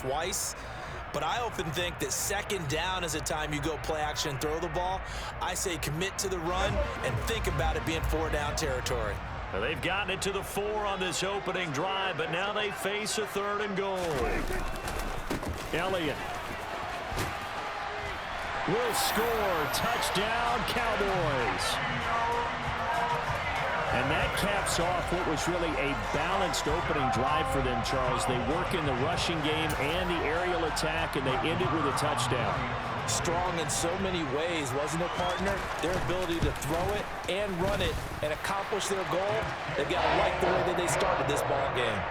twice. But I often think that second down is a time you go play action and throw the ball. I say commit to the run and think about it being 4-down territory. Well, they've gotten it to the 4 on this opening drive, but now they face a 3rd and goal. Elliott will score. Touchdown, Cowboys. And that caps off what was really a balanced opening drive for them, Charles. They work in the rushing game and the aerial attack, and they end it with a touchdown. Strong in so many ways, wasn't it, partner? Their ability to throw it and run it and accomplish their goal, they've got to like the way that they started this ball game.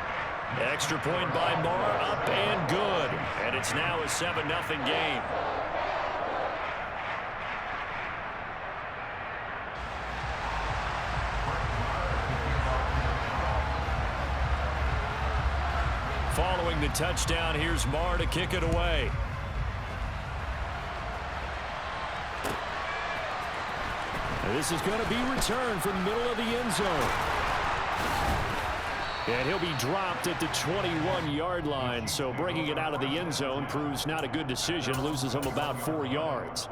Extra point by Marr, up and good. And it's now a 7-0 game. Following the touchdown, here's Marr to kick it away. And this is going to be returned from the middle of the end zone. And he'll be dropped at the 21-yard line, so bringing it out of the end zone proves not a good decision, loses him about 4 yards.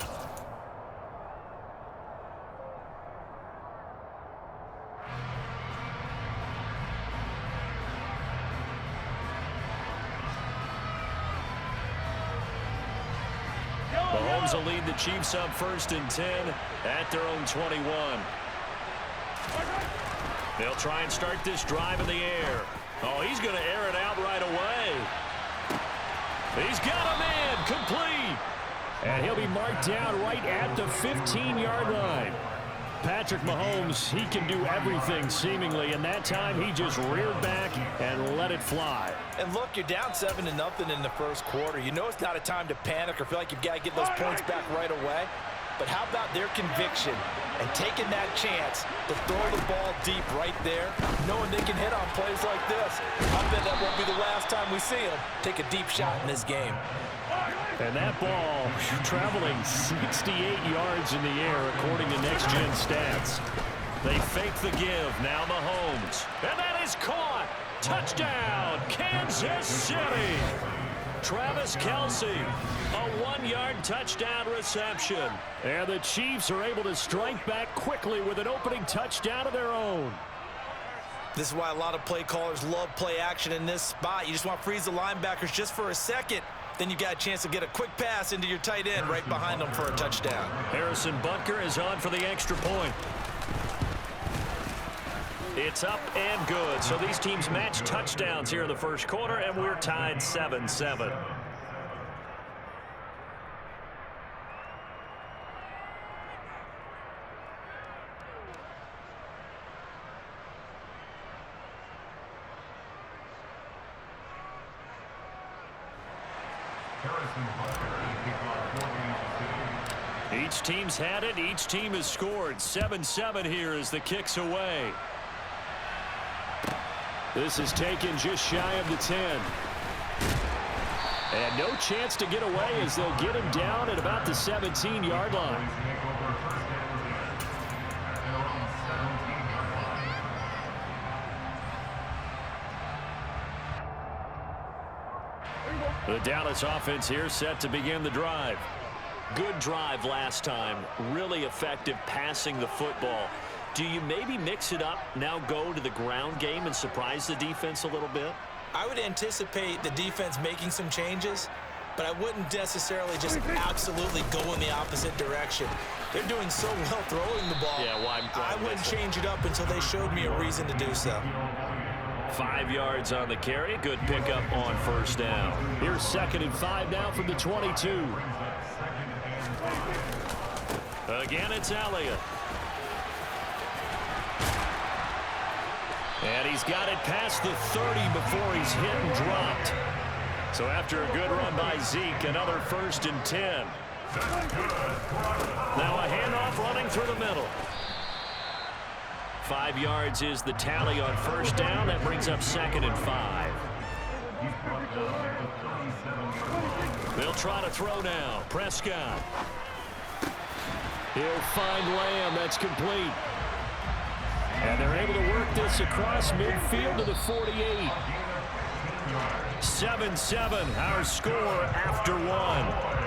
Mahomes will lead the Chiefs up 1st and 10 at their own 21. They'll try and start this drive in the air. Oh, he's going to air it out right away. He's got him in, complete. And he'll be marked down right at the 15-yard line. Patrick Mahomes, he can do everything seemingly, and that time he just reared back and let it fly. And look, you're down 7-0 in the first quarter. You know it's not a time to panic or feel like you've got to get those points back right away. But how about their conviction and taking that chance to throw the ball deep right there, knowing they can hit on plays like this? I bet that won't be the last time we see them take a deep shot in this game. And that ball traveling 68 yards in the air, according to Next Gen Stats. They fake the give. Now Mahomes. And that is caught. Touchdown, Kansas City. Travis Kelce, a 1-yard touchdown reception. And the Chiefs are able to strike back quickly with an opening touchdown of their own. This is why a lot of play callers love play action in this spot. You just want to freeze the linebackers just for a second. Then you got a chance to get a quick pass into your tight end right behind them for a touchdown. Harrison Butker is on for the extra point. It's up and good. So these teams match touchdowns here in the first quarter, and we're tied 7-7. Each team's had it. Each team has scored. 7-7 here as the kick's away. This is taken just shy of the 10. And no chance to get away as they'll get him down at about the 17-yard line. The Dallas offense here set to begin the drive. Good drive last time. Really effective passing the football. Do you maybe mix it up, now go to the ground game and surprise the defense a little bit? I would anticipate the defense making some changes, but I wouldn't necessarily just absolutely go in the opposite direction. They're doing so well throwing the ball. Yeah, well, I wouldn't change it up until they showed me a reason to do so. 5 yards on the carry. Good pickup on first down. Here's 2nd and 5 now from the 22. Again, it's Elliott. And he's got it past the 30 before he's hit and dropped. So after a good run by Zeke, another 1st and 10. Now a handoff running through the middle. 5 yards is the tally on first down. That brings up 2nd and 5. They'll try to throw now. Prescott. He'll find Lamb. That's complete. And they're able to work this across midfield to the 48. 7-7, our score after one.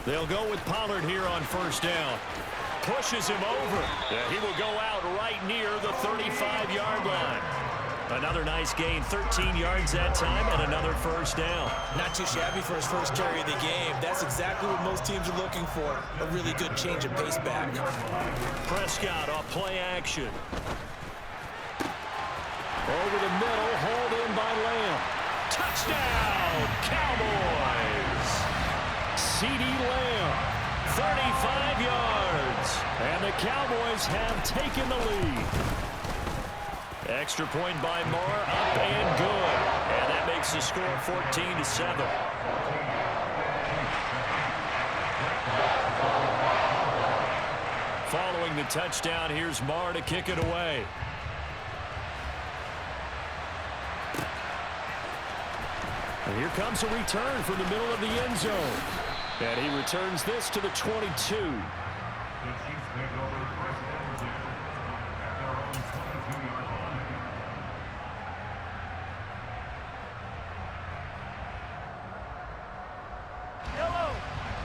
They'll go with Pollard here on first down. Pushes him over. He will go out right near the 35-yard line. Another nice gain, 13 yards that time, and another first down. Not too shabby for his first carry of the game. That's exactly what most teams are looking for, a really good change of pace back. Prescott off play action. Over the middle, hauled in by Lamb. Touchdown, Cowboys! C.D. Lamb, 35 yards. And the Cowboys have taken the lead. Extra point by Moore, up and good. And that makes the score 14-7. Following the touchdown, here's Moore to kick it away. And here comes a return from the middle of the end zone. And he returns this to the 22.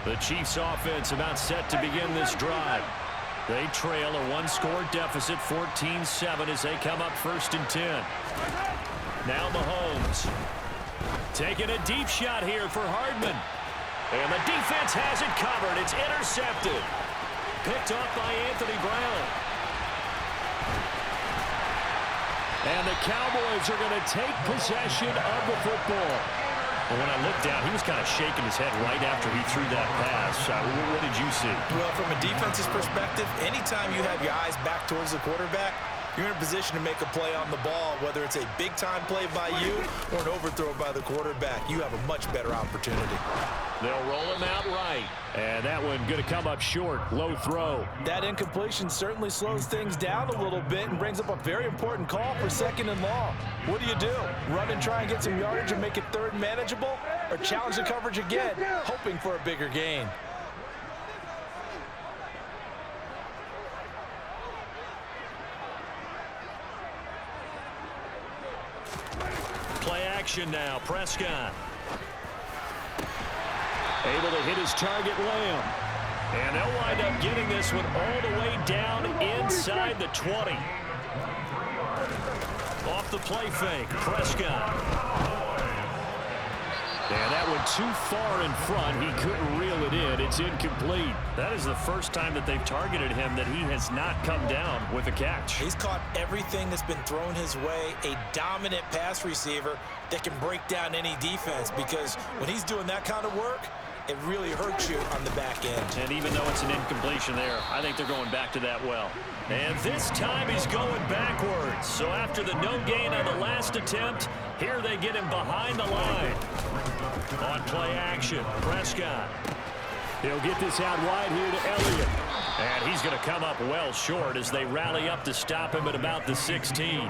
The Chiefs offense about set to begin this drive. They trail a one-score deficit, 14-7, as they come up 1st and 10. Now Mahomes. Taking a deep shot here for Hardman. And the defense has it covered. It's intercepted. Picked off by Anthony Brown. And the Cowboys are going to take possession of the football. Well, when I looked down, he was kind of shaking his head right after he threw that pass. What did you see? Well, from a defense's perspective, anytime you have your eyes back towards the quarterback, you're in a position to make a play on the ball, whether it's a big-time play by you or an overthrow by the quarterback. You have a much better opportunity. They'll roll him out right. And that one going to come up short. Low throw. That incompletion certainly slows things down a little bit and brings up a very important call for 2nd and long. What do? Run and try and get some yardage and make it 3rd manageable? Or challenge the coverage again, hoping for a bigger gain? Play action now. Prescott. Able to hit his target, Lamb. And they'll wind up getting this one all the way down inside the 20. Off the play fake, Prescott. And that one too far in front. He couldn't reel it in. It's incomplete. That is the first time that they've targeted him that he has not come down with a catch. He's caught everything that's been thrown his way. A dominant pass receiver that can break down any defense, because when he's doing that kind of work, it really hurts you on the back end. And even though it's an incompletion there, I think they're going back to that well. And this time he's going backwards. So after the no gain on the last attempt, here they get him behind the line. On play action, Prescott. He'll get this out wide here to Elliott. And he's going to come up well short as they rally up to stop him at about the 16.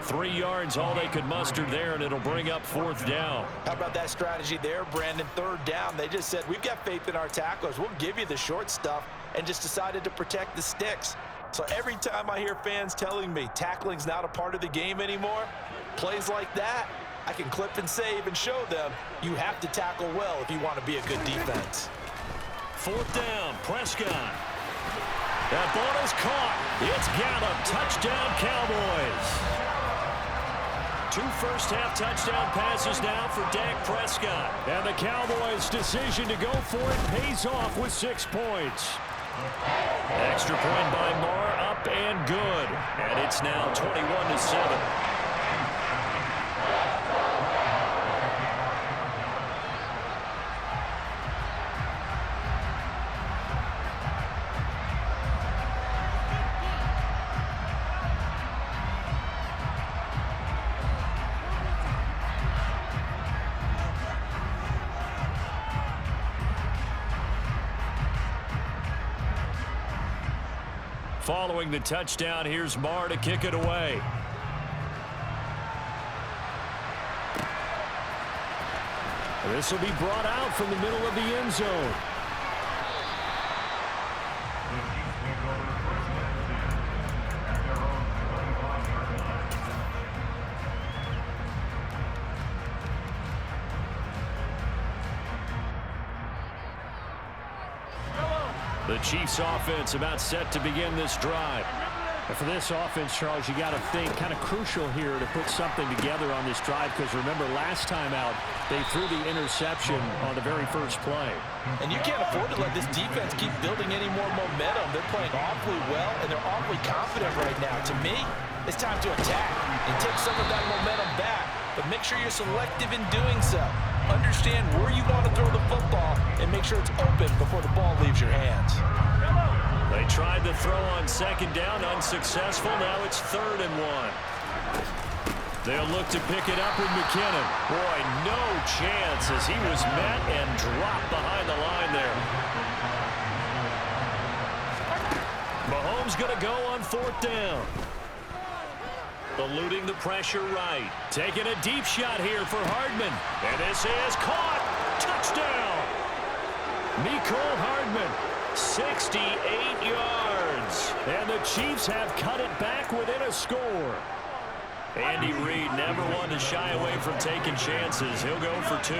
3 yards, all they could muster there, and it'll bring up 4th down. How about that strategy there, Brandon? 3rd down. They just said, we've got faith in our tacklers. We'll give you the short stuff, and just decided to protect the sticks. So every time I hear fans telling me tackling's not a part of the game anymore, plays like that, I can clip and save and show them you have to tackle well if you want to be a good defense. 4th down, Prescott. That ball is caught. It's Gallup. Touchdown, Cowboys. 2 first-half touchdown passes now for Dak Prescott. And the Cowboys' decision to go for it pays off with 6 points. Extra point by Moore, up and good. And it's now 21-7. Following the touchdown, here's Marr to kick it away. This will be brought out from the middle of the end zone. The Chiefs offense about set to begin this drive. And for this offense, Charles, you got to think kind of crucial here to put something together on this drive, because remember last time out they threw the interception on the very first play. And you can't afford to let this defense keep building any more momentum. They're playing awfully well, and they're awfully confident right now. To me, it's time to attack and take some of that momentum back, but make sure you're selective in doing so. Understand where you want to throw the football and make sure it's open before the ball leaves your hands. They tried to throw on second down, unsuccessful. Now it's 3rd and 1. They'll look to pick it up with McKinnon. Boy, no chance as he was met and dropped behind the line there. Mahomes going to go on 4th down. Eluding the pressure right. Taking a deep shot here for Hardman. And this is caught. Touchdown. Mecole Hardman, 68 yards. And the Chiefs have cut it back within a score. Andy Reid never one to shy away from taking chances. He'll go for 2.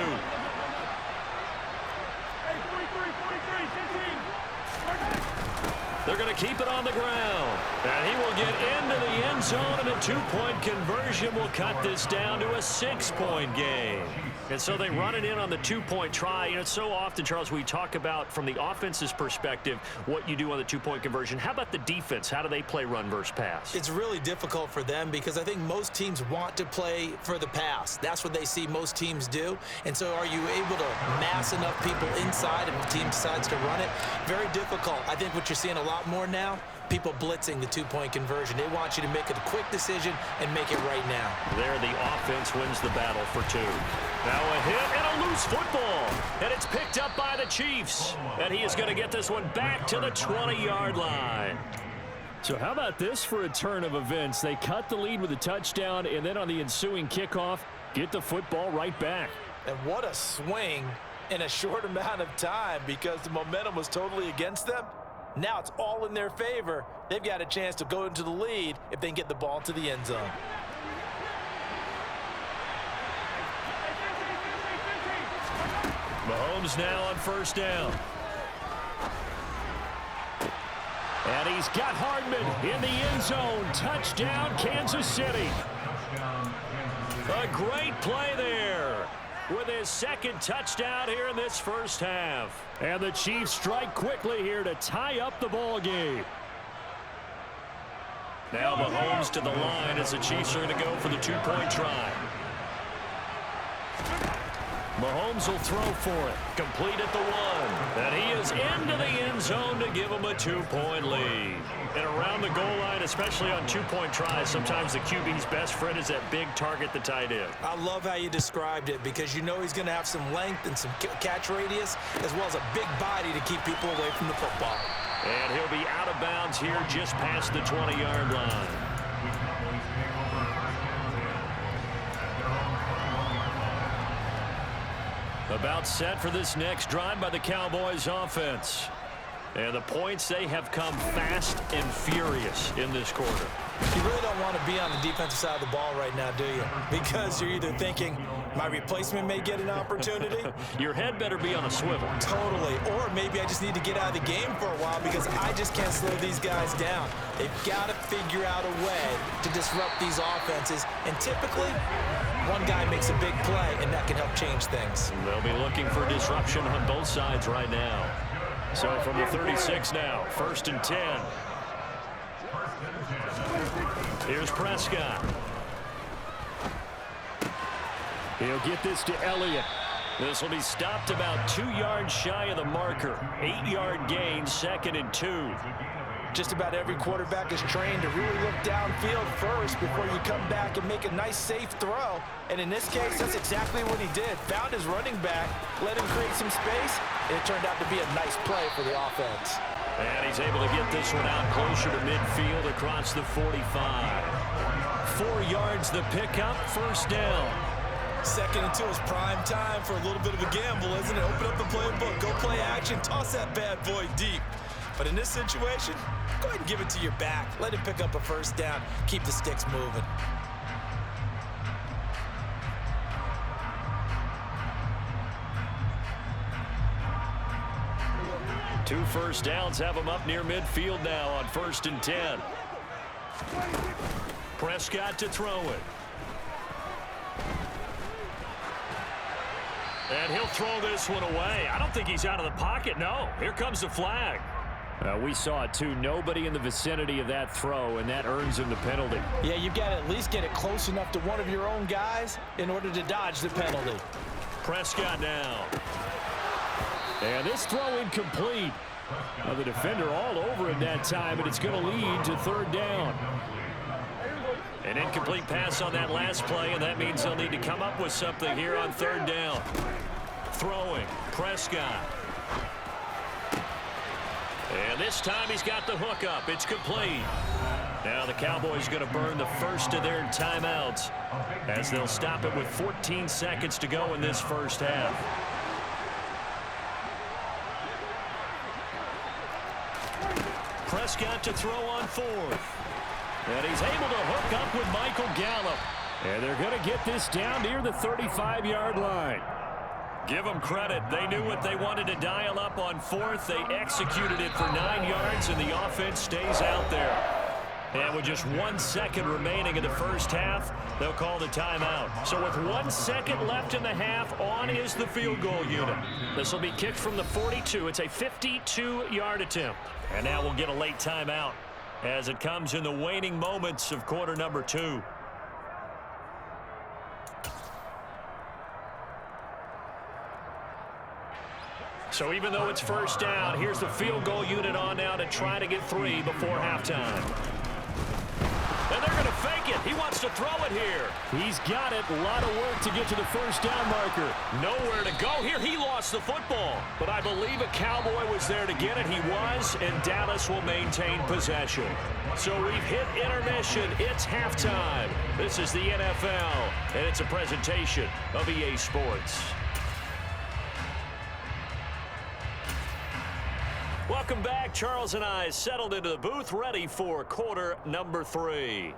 They're going to keep it on the ground. And he will get into the end zone, and a 2-point conversion will cut this down to a 6-point game. And so they run it in on the 2-point try. You know, so often, Charles, we talk about from the offense's perspective what you do on the 2-point conversion. How about the defense? How do they play run versus pass? It's really difficult for them because I think most teams want to play for the pass. That's what they see most teams do. And so are you able to mass enough people inside if the team decides to run it? Very difficult. I think what you're seeing a lot more now, people blitzing the 2-point conversion. They want you to make a quick decision and make it right now. There, the offense wins the battle for 2. Now a hit and a loose football. And it's picked up by the Chiefs. And he is going to get this one back to the 20-yard line. So how about this for a turn of events? They cut the lead with a touchdown, and then on the ensuing kickoff, get the football right back. And what a swing in a short amount of time, because the momentum was totally against them. Now it's all in their favor. They've got a chance to go into the lead if they can get the ball to the end zone. Mahomes now on 1st down. And he's got Hardman in the end zone. Touchdown, Kansas City. A great play there with his 2nd touchdown here in this first half. And the Chiefs strike quickly here to tie up the ball game. Now Mahomes to the line as the Chiefs are going to go for the 2-point try. Mahomes will throw for it. Complete at the 1. And he is into the end zone to give him a 2-point lead. And around the goal line, especially on 2-point tries, sometimes the QB's best friend is that big target, the tight end. I love how you described it, because you know he's going to have some length and some catch radius, as well as a big body to keep people away from the football. And he'll be out of bounds here just past the 20-yard line. About set for this next drive by the Cowboys offense. And the points, they have come fast and furious in this quarter. You really don't want to be on the defensive side of the ball right now, do you? Because you're either thinking, my replacement may get an opportunity. Your head better be on a swivel. Totally. Or maybe I just need to get out of the game for a while because I just can't slow these guys down. They've got to figure out a way to disrupt these offenses. And typically, one guy makes a big play, and that can help change things. They'll be looking for disruption on both sides right now. So from the 36 now, 1st and 10. Here's Prescott. He'll get this to Elliott. This will be stopped about 2 yards shy of the marker. 8-yard gain, 2nd and 2. Just about every quarterback is trained to really look downfield first before you come back and make a nice, safe throw. And in this case, that's exactly what he did. Found his running back, let him create some space, and it turned out to be a nice play for the offense. And he's able to get this one out closer to midfield across the 45. 4 yards the pickup, first down. 2nd and 2 is prime time for a little bit of a gamble, isn't it? Open up the playbook, go play action, toss that bad boy deep. But in this situation, go ahead and give it to your back. Let him pick up a first down. Keep the sticks moving. Two first downs have him up near midfield now on 1st and 10. Prescott to throw it. And he'll throw this one away. I don't think he's out of the pocket, no. Here comes the flag. We saw it too. Nobody in the vicinity of that throw, and that earns him the penalty. Yeah, you've got to at least get it close enough to one of your own guys in order to dodge the penalty. Prescott down. And this throw incomplete. The defender all over him that time, and it's going to lead to 3rd down. An incomplete pass on that last play, and that means they'll need to come up with something here on 3rd down. Throwing, Prescott. And this time he's got the hook up. It's complete. Now the Cowboys going to burn the first of their timeouts as they'll stop it with 14 seconds to go in this first half. Prescott to throw on 4th. And he's able to hook up with Michael Gallup. And they're going to get this down near the 35-yard line. Give them credit. They knew what they wanted to dial up on 4th. They executed it for 9 yards, and the offense stays out there. And with just 1 second remaining in the first half, they'll call the timeout. So with 1 second left in the half, on is the field goal unit. This will be kicked from the 42. It's a 52-yard attempt. And now we'll get a late timeout as it comes in the waning moments of quarter number 2. So even though it's first down, here's the field goal unit on now to try to get 3 before halftime. And they're going to fake it. He wants to throw it here. He's got it. A lot of work to get to the first down marker. Nowhere to go here. He lost the football. But I believe a Cowboy was there to get it. He was, and Dallas will maintain possession. So we've hit intermission. It's halftime. This is the NFL, and it's a presentation of EA Sports. Welcome back. Charles and I settled into the booth, ready for quarter number 3.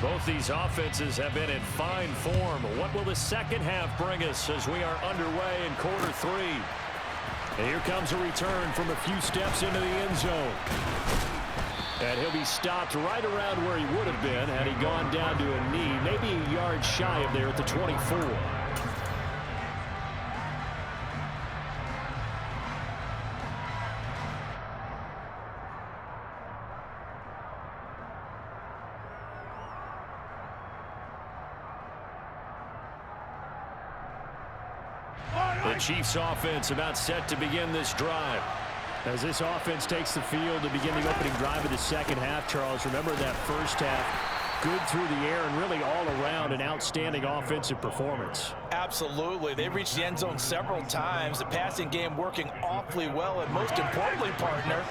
Both these offenses have been in fine form. What will the second half bring us as we are underway in quarter 3? And here comes a return from a few steps into the end zone. And he'll be stopped right around where he would have been had he gone down to a knee, maybe a yard shy of there at the 24. The Chiefs offense about set to begin this drive. As this offense takes the field to begin the opening drive of the second half, Charles, remember that first half, good through the air and really all around an outstanding offensive performance. Absolutely. They reached the end zone several times. The passing game working awfully well, and most importantly, partner.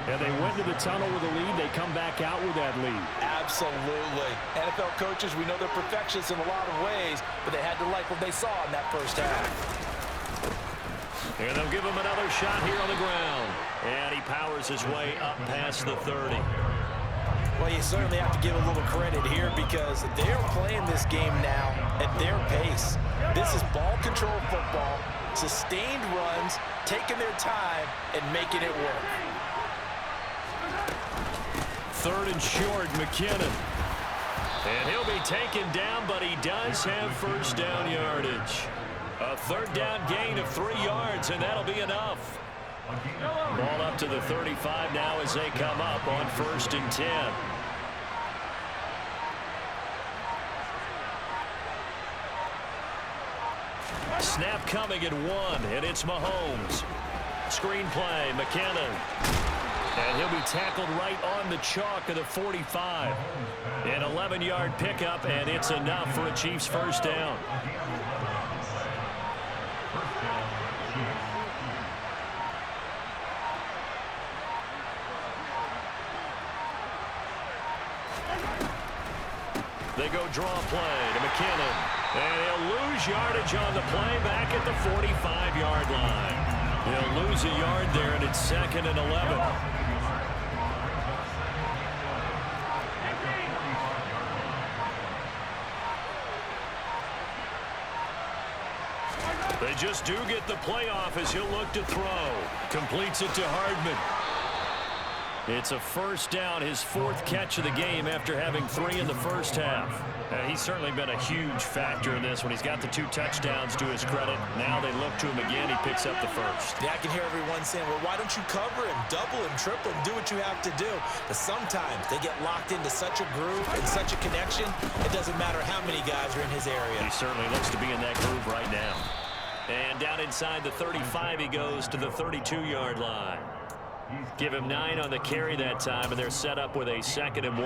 And they went to the tunnel with a lead. They come back out with that lead. Absolutely. NFL coaches, we know they're perfectionists in a lot of ways, but they had to like what they saw in that first half. And they'll give him another shot here on the ground. And he powers his way up past the 30. Well, you certainly have to give a little credit here because they're playing this game now at their pace. This is ball control football, sustained runs, taking their time, and making it work. 3rd and short, McKinnon. And he'll be taken down, but he does have first down yardage. A 3rd down gain of 3 yards, and that'll be enough. Ball up to the 35 now as they come up on 1st and 10. coming at 1, and it's Mahomes. Screen play, McKinnon. And he'll be tackled right on the chalk of the 45. An 11-yard pickup, and it's enough for a Chiefs first down. They go draw play to McKinnon. And he'll lose yardage on the play back at the 45-yard line. He'll lose a yard there, and it's 2nd and 11. They just do get the playoff as he'll look to throw. Completes it to Hardman. It's a first down, his 4th catch of the game after having 3 in the first half. He's certainly been a huge factor in this when he's got the 2 touchdowns to his credit. Now they look to him again. He picks up the first. Yeah, I can hear everyone saying, well, why don't you cover him, double him, triple him, do what you have to do. But sometimes they get locked into such a groove and such a connection, it doesn't matter how many guys are in his area. He certainly looks to be in that groove right now. And down inside the 35, he goes to the 32-yard line. Give him 9 on the carry that time, and they're set up with a 2nd and 1.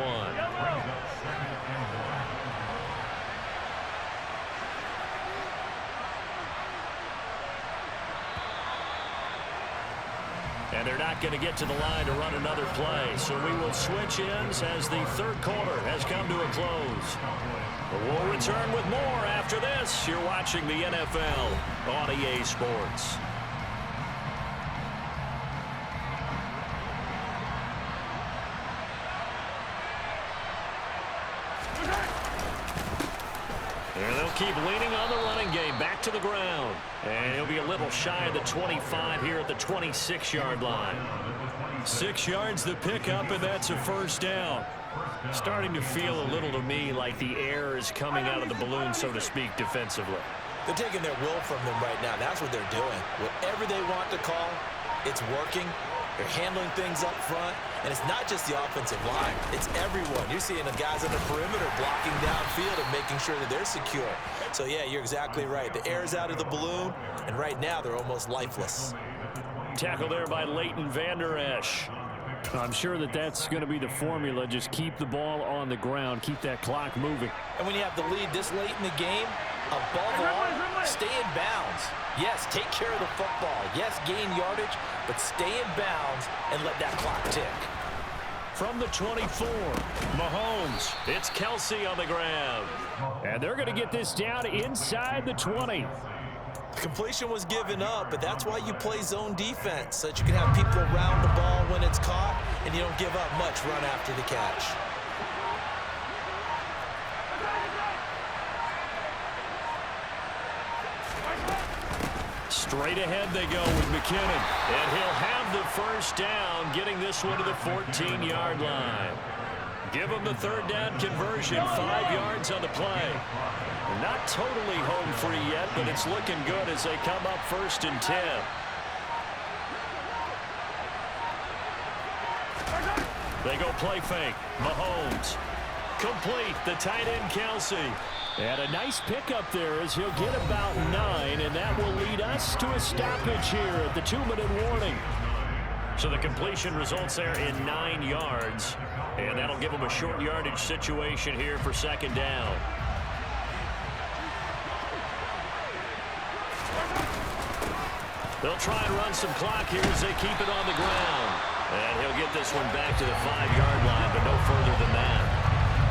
And they're not going to get to the line to run another play, so we will switch ends as the 3rd quarter has come to a close. But we'll return with more after this. You're watching the NFL on EA Sports. And they'll keep leaning on the running game. Back to the ground. And he'll be a little shy of the 25 here at the 26-yard line. 6 yards the pickup, and that's a first down. Starting to feel a little to me like the air is coming out of the balloon, so to speak, defensively. They're taking their will from them right now. That's what they're doing. Whatever they want to call, it's working. They're handling things up front, and it's not just the offensive line. It's everyone. You're seeing the guys on the perimeter blocking downfield and making sure that they're secure. So, yeah, you're exactly right. The air's out of the balloon, and right now they're almost lifeless. Tackle there by Leighton Vander Esch. I'm sure that that's going to be the formula. Just keep the ball on the ground. Keep that clock moving. And when you have the lead this late in the game, above all, stay in bounds. Yes, take care of the football. Yes, gain yardage, but stay in bounds and let that clock tick. From the 24, Mahomes. It's Kelsey on the ground. And they're going to get this down inside the 20. Completion was given up, but that's why you play zone defense, so that you can have people around the ball when it's caught, and you don't give up much run after the catch. Straight ahead they go with McKinnon, and he'll have the first down, getting this one to the 14-yard line. Give him the 3rd down conversion, 5 yards on the play. Not totally home free yet, but it's looking good as they come up 1st and 10. They go play fake. Mahomes. Complete. The tight end, Kelsey. And a nice pickup there as he'll get about 9, and that will lead us to a stoppage here at the 2-minute warning. So the completion results there in 9 yards, and that'll give them a short yardage situation here for 2nd down. They'll try and run some clock here as they keep it on the ground. And he'll get this one back to the 5-yard line, but no further than that.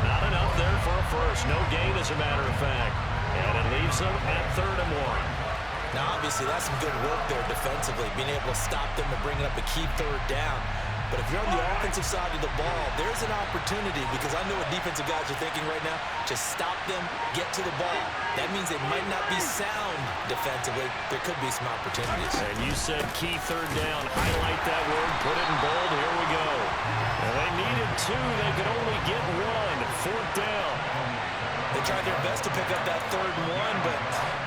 Not enough there for a first. No gain, as a matter of fact. And it leaves them at 3rd and 1. Now, obviously, that's some good work there defensively, being able to stop them and bringing up a key 3rd down. But if you're on the offensive side of the ball, there's an opportunity, because I know what defensive guys are thinking right now. Just stop them, get to the ball. That means they might not be sound defensively. There could be some opportunities. And you said key 3rd down. Highlight that word. Put it in bold. Here we go. And they needed 2. They could only get 1. 4th down. They tried their best to pick up that 3rd and 1, but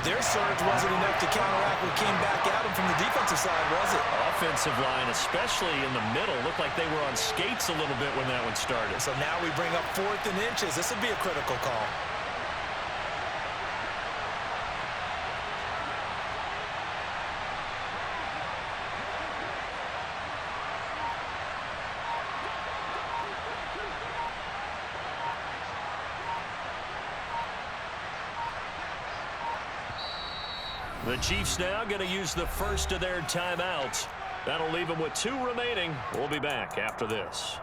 their surge wasn't enough to counteract what came back at them from the defensive side, was it? Offensive line, especially in the middle, looked like they were on skates a little bit when that one started. So now we bring up 4th and inches. This would be a critical call. The Chiefs now going to use the first of their timeouts. That'll leave them with 2 remaining. We'll be back after this.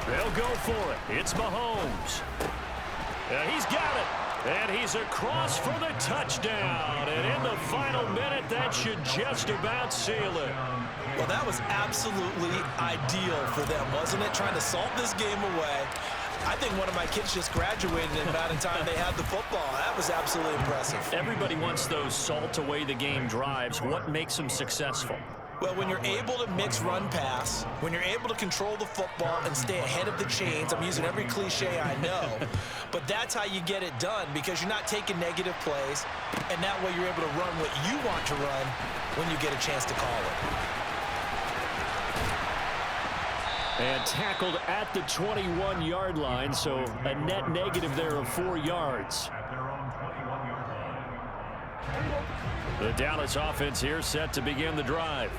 They'll go for it. It's Mahomes. He's got it. And he's across for the touchdown. And in the final minute, that should just about seal it. Well, that was absolutely ideal for them, wasn't it? Trying to salt this game away. I think one of my kids just graduated in about the time they had the football. That was absolutely impressive. Everybody wants those salt away the game drives. What makes them successful? Well, when you're able to mix run-pass, when you're able to control the football and stay ahead of the chains, I'm using every cliche I know, but that's how you get it done because you're not taking negative plays, and that way you're able to run what you want to run when you get a chance to call it. And tackled at the 21-yard line, so a net negative there of 4 yards. The Dallas offense here set to begin the drive.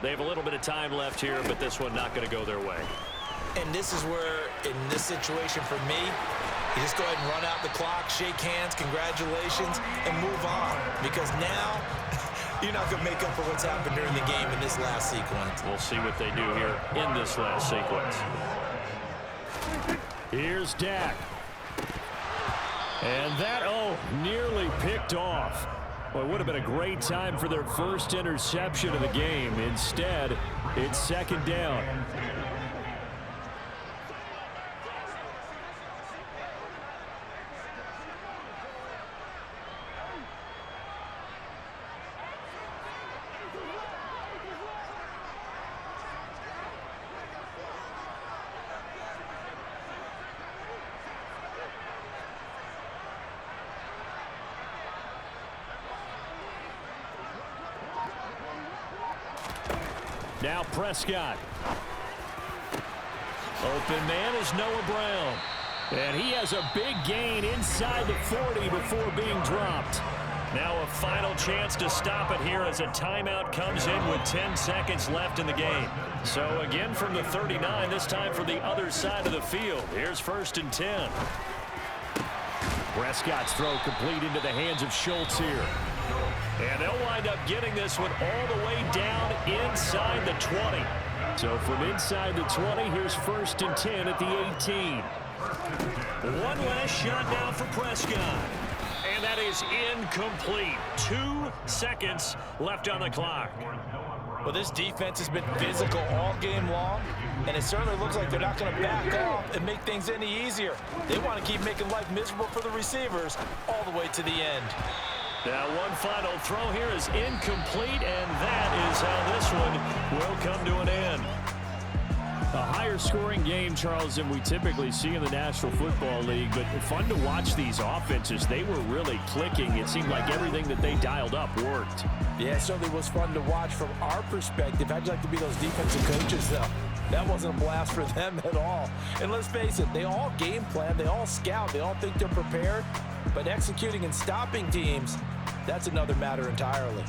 They have a little bit of time left here, but this one not going to go their way. And this is where, in this situation for me, you just go ahead and run out the clock, shake hands, congratulations, and move on. Because now, you're not going to make up for what's happened during the game in this last sequence. We'll see what they do here in this last sequence. Here's Dak. And that, nearly picked off. Well, it would have been a great time for their first interception of the game. Instead, it's second down. Now Prescott. Open man is Noah Brown. And he has a big gain inside the 40 before being dropped. Now a final chance to stop it here as a timeout comes in with 10 seconds left in the game. So again from the 39, this time for the other side of the field. Here's 1st and 10. Prescott's throw complete into the hands of Schultz here. And they'll wind up getting this one all the way down inside the 20. So from inside the 20, here's 1st and 10 at the 18. One last shot now for Prescott. And that is incomplete. 2 seconds left on the clock. Well, this defense has been physical all game long, and it certainly looks like they're not going to back off and make things any easier. They want to keep making life miserable for the receivers all the way to the end. Now one final throw here is incomplete, and that is how this one will come to an end. A higher scoring game, Charles, than we typically see in the National Football League, but fun to watch these offenses. They were really clicking. It seemed like everything that they dialed up worked. Yeah, it certainly was fun to watch from our perspective. How'd you like to be those defensive coaches, though? That wasn't a blast for them at all. And let's face it, they all game plan, they all scout, they all think they're prepared, but executing and stopping teams, that's another matter entirely.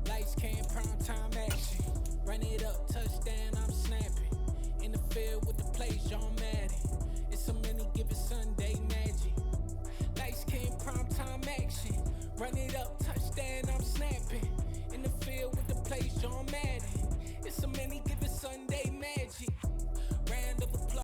Lights came, prime time action. Run it up, touchdown, I'm snapping. In the field with